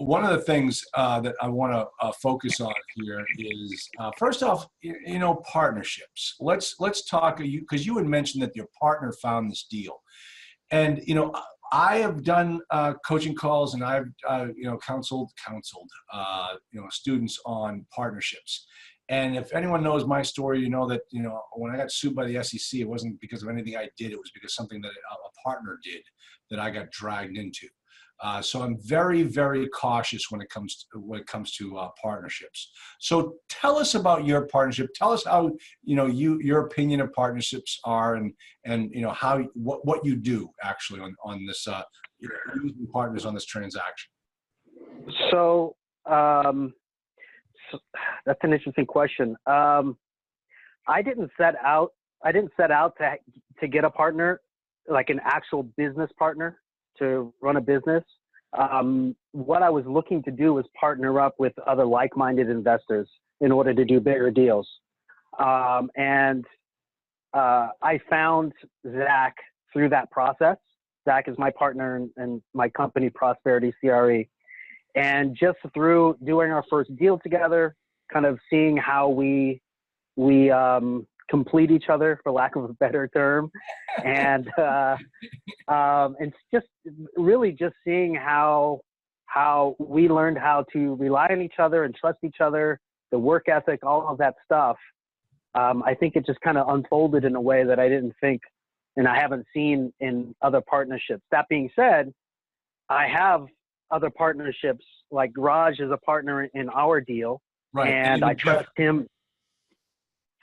one of the things that I want to focus on here is first off, partnerships. Let's talk because you had mentioned that your partner found this deal, and I have done coaching calls, and I've counseled students on partnerships. And if anyone knows my story, you know that when I got sued by the SEC, it wasn't because of anything I did; it was because something that a partner did that I got dragged into. So I'm very, very cautious when it comes to partnerships. So tell us about your partnership. Tell us how your opinion of partnerships are, and how what you do actually on this using partners on this transaction. So that's an interesting question. I didn't set out to get a partner, like an actual business partner to run a business. What I was looking to do was partner up with other like-minded investors in order to do bigger deals. And I found Zach through that process. Zach is my partner in my company, Prosperity CRE. And just through doing our first deal together, kind of seeing how we complete each other, for lack of a better term, and just really just seeing how we learned how to rely on each other and trust each other, the work ethic, all of that stuff. I think it just kind of unfolded in a way that I didn't think, and I haven't seen in other partnerships. That being said, I have other partnerships, like Raj is a partner in our deal, right, and I trust him.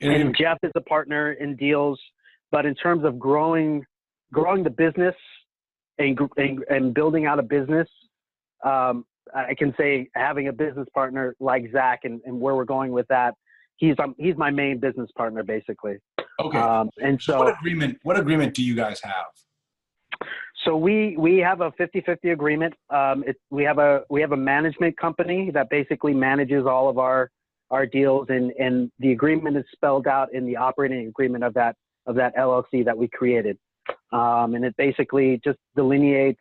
And Jeff is a partner in deals, but in terms of growing the business and building out a business, I can say having a business partner like Zach and where we're going with that, he's my main business partner basically. Okay. And so what agreement do you guys have? So we have a 50-50 agreement. We have a management company that basically manages all of our deals, and the agreement is spelled out in the operating agreement of that LLC that we created. And it basically just delineates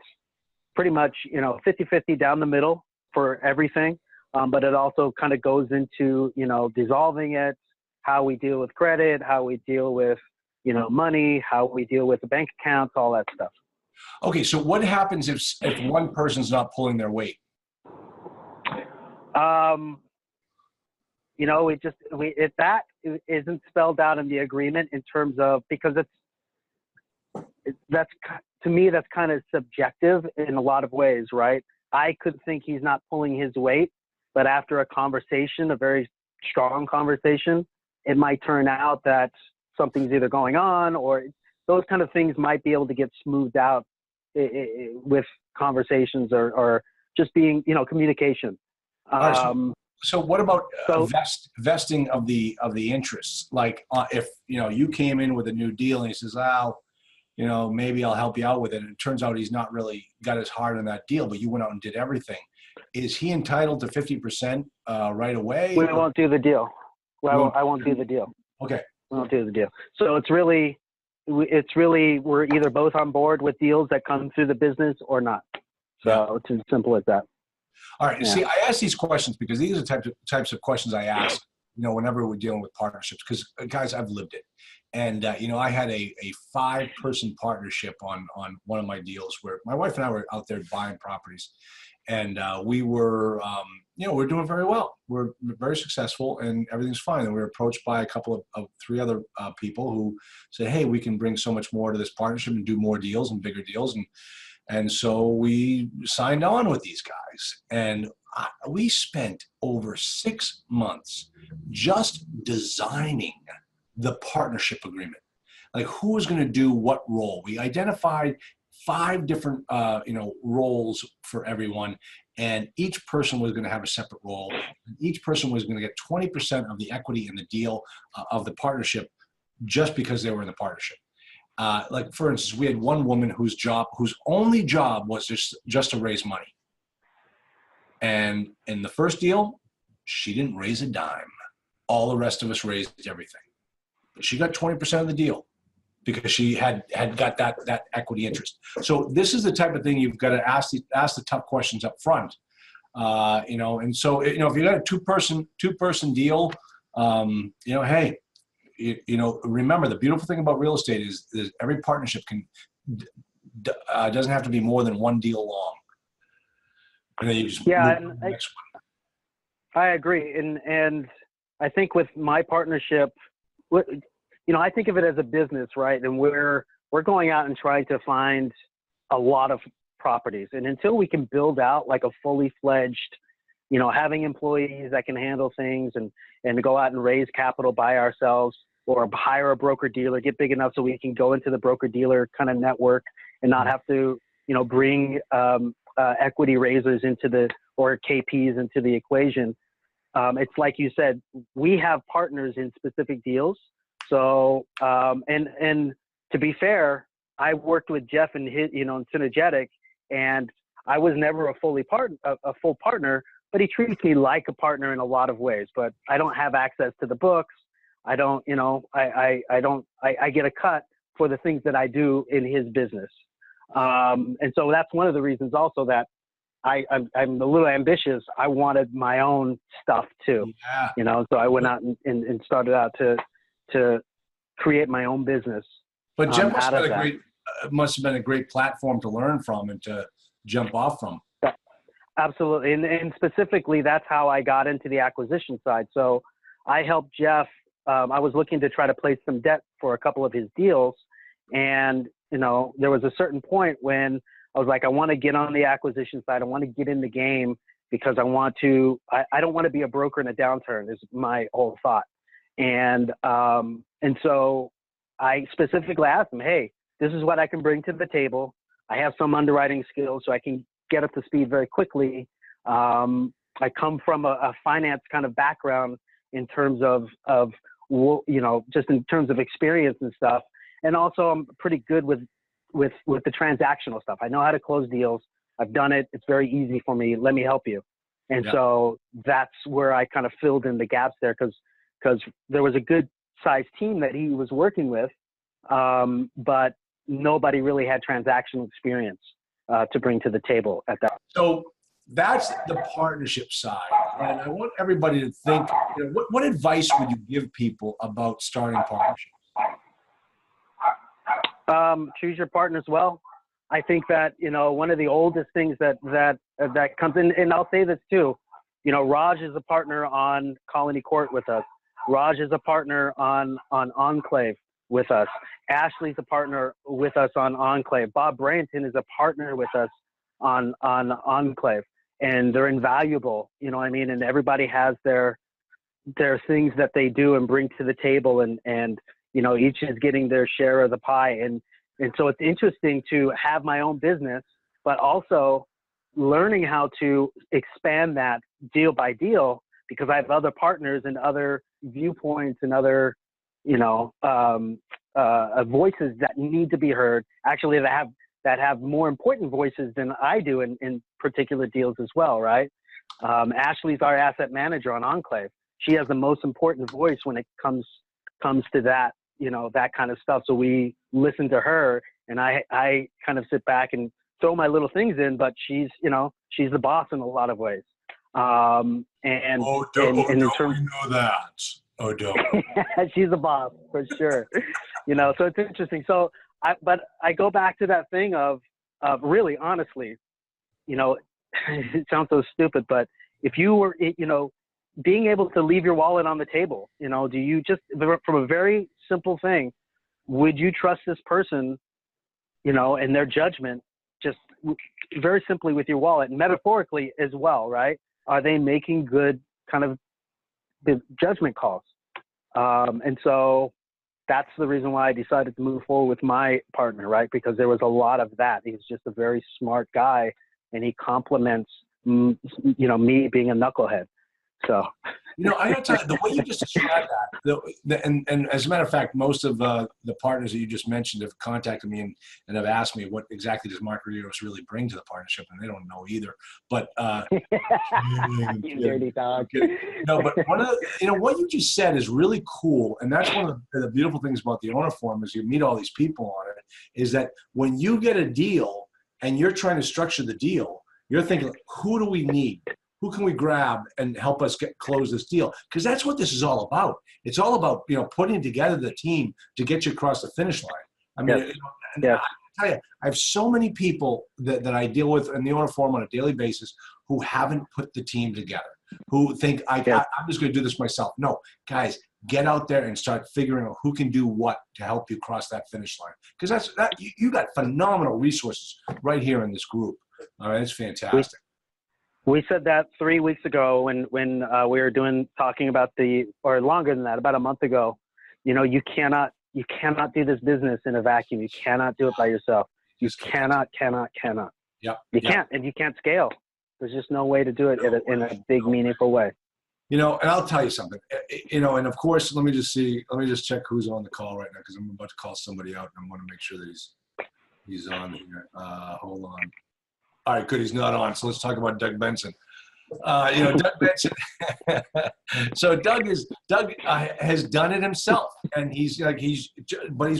pretty much, 50-50 down the middle for everything. But it also kind of goes into, dissolving it, how we deal with credit, how we deal with, money, how we deal with the bank accounts, all that stuff. Okay. So what happens if one person's not pulling their weight? If that isn't spelled out in the agreement in terms of, because that's to me, that's kind of subjective in a lot of ways, right? I could think he's not pulling his weight, but after a conversation, a very strong conversation, it might turn out that something's either going on, or those kind of things might be able to get smoothed out with conversations or just being, communication. So what about vesting of the interests? Like if you came in with a new deal and he says, maybe I'll help you out with it, and it turns out he's not really got his heart on that deal, but you went out and did everything. Is he entitled to 50% right away? We won't do the deal. Well, I won't do the deal. Okay. We won't do the deal. So it's really we're either both on board with deals that come through the business or not. So It's as simple as that. All right. Yeah. See, I ask these questions because these are the types of questions I ask, whenever we're dealing with partnerships, because guys, I've lived it. And, I had a 5-person partnership on one of my deals where my wife and I were out there buying properties, and we were, we're doing very well. We're very successful and everything's fine. And we were approached by a couple of 3 other people who said, hey, we can bring so much more to this partnership and do more deals and bigger deals. And so we signed on with these guys, and we spent over 6 months just designing the partnership agreement, like who was going to do what role. We identified 5 different, roles for everyone, and each person was going to have a separate role. And each person was going to get 20% of the equity in the deal of the partnership, just because they were in the partnership. Like for instance, we had one woman whose only job was just to raise money. And in the first deal, she didn't raise a dime. All the rest of us raised everything. But she got 20% of the deal because she had got that equity interest. So this is the type of thing you've got to ask the tough questions up front. And so, if you got a two-person deal, hey, remember the beautiful thing about real estate is every partnership doesn't have to be more than one deal long. And then you just Yeah, move and to the next I agree. And I think with my partnership, I think of it as a business, right? And we're going out and trying to find a lot of properties. And until we can build out like a fully fledged, having employees that can handle things and go out and raise capital by ourselves, or hire a broker dealer, get big enough so we can go into the broker dealer kind of network and not have to, bring equity raisers or KPs into the equation. It's like you said, we have partners in specific deals. So, and to be fair, I worked with Jeff and his, in Synergetic, and I was never a full partner, but he treats me like a partner in a lot of ways. But I don't have access to the books. I don't, I get a cut for the things that I do in his business. And so that's one of the reasons also that I'm a little ambitious. I wanted my own stuff too, so I went out and started out to create my own business. But Jeff must have been a great platform to learn from and to jump off from. Absolutely. And specifically, that's how I got into the acquisition side. So I helped Jeff. I was looking to try to place some debt for a couple of his deals. And, there was a certain point when I was like, I want to get on the acquisition side. I want to get in the game because I don't want to be a broker in a downturn is my whole thought. And so I specifically asked him, hey, this is what I can bring to the table. I have some underwriting skills, so I can get up to speed very quickly. I come from a finance kind of background in terms of just in terms of experience and stuff. And also I'm pretty good with the transactional stuff. I know how to close deals. I've done it. It's very easy for me. Let me help you. And so that's where I kind of filled in the gaps there because there was a good sized team that he was working with. But nobody really had transactional experience to bring to the table at that. So that's the partnership side. And I want everybody to think, what advice would you give people about starting partnerships? Choose your partners well. I think that, one of the oldest things that comes in, and I'll say this too, Raj is a partner on Colony Court with us. Raj is a partner on Enclave with us. Ashley's a partner with us on Enclave. Bob Branton is a partner with us on Enclave, and they're invaluable, and everybody has their things that they do and bring to the table, and each is getting their share of the pie. And so it's interesting to have my own business, but also learning how to expand that deal by deal, because I have other partners and other viewpoints and other, voices that need to be heard, actually that have more important voices than I do in particular deals as well, right? Ashley's our asset manager on Enclave. She has the most important voice when it comes to that, that kind of stuff. So we listen to her, and I kind of sit back and throw my little things in, but she's the boss in a lot of ways. Don't we know that? Oh, don't. She's the boss for sure. So it's interesting. So but I go back to that thing of really, honestly, it sounds so stupid, but if you were, being able to leave your wallet on the table, do you just, from a very simple thing, would you trust this person, and their judgment, just very simply with your wallet, and metaphorically as well, right? Are they making good kind of judgment calls? And so that's the reason why I decided to move forward with my partner, right? Because there was a lot of that. He's just a very smart guy, and he complements, me being a knucklehead. So, I got to tell you, the way you just described that, and as a matter of fact, most of the partners that you just mentioned have contacted me and have asked me what exactly does Mark Rios really bring to the partnership, and they don't know either. But you dirty dog. No, but one of the, what you just said is really cool, and that's one of the beautiful things about the owner forum is you meet all these people on it. Is that when you get a deal and you're trying to structure the deal, you're thinking, who do we need? who can we grab and help us close this deal? Because that's what this is all about. It's all about, putting together the team to get you across the finish line. I mean, Yes. I tell you, I have so many people that I deal with in the owner forum on a daily basis who haven't put the team together, who think I'm just going to do this myself. No, guys, get out there and start figuring out who can do what to help you cross that finish line. Because you got phenomenal resources right here in this group. All right, it's fantastic. We said that 3 weeks ago when we were talking about or longer than that, about a month ago. You cannot do this business in a vacuum. You cannot do it by yourself. You cannot. Yeah. You can't, and you can't scale. There's just no way to do it in a big, meaningful way. And I'll tell you something, and of course, let me just check who's on the call right now, because I'm about to call somebody out and I want to make sure that he's on here. Hold on. All right, good. He's not on. So let's talk about Doug Benson. Doug Benson. So Doug has done it himself, and he's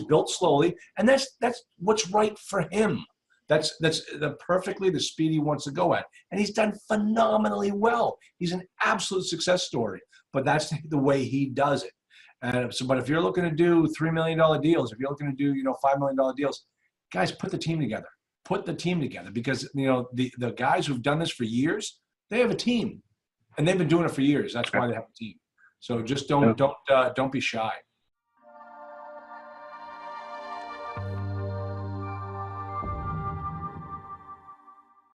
built slowly, and that's what's right for him. That's perfectly the speed he wants to go at, and he's done phenomenally well. He's an absolute success story, but that's the way he does it. And but if you're looking to do $3 million deals, if you're looking to do $5 million deals, guys, put the team together. Put the team together, because the guys who've done this for years, they have a team, and they've been doing it for years. That's why they have a team. So just don't be shy.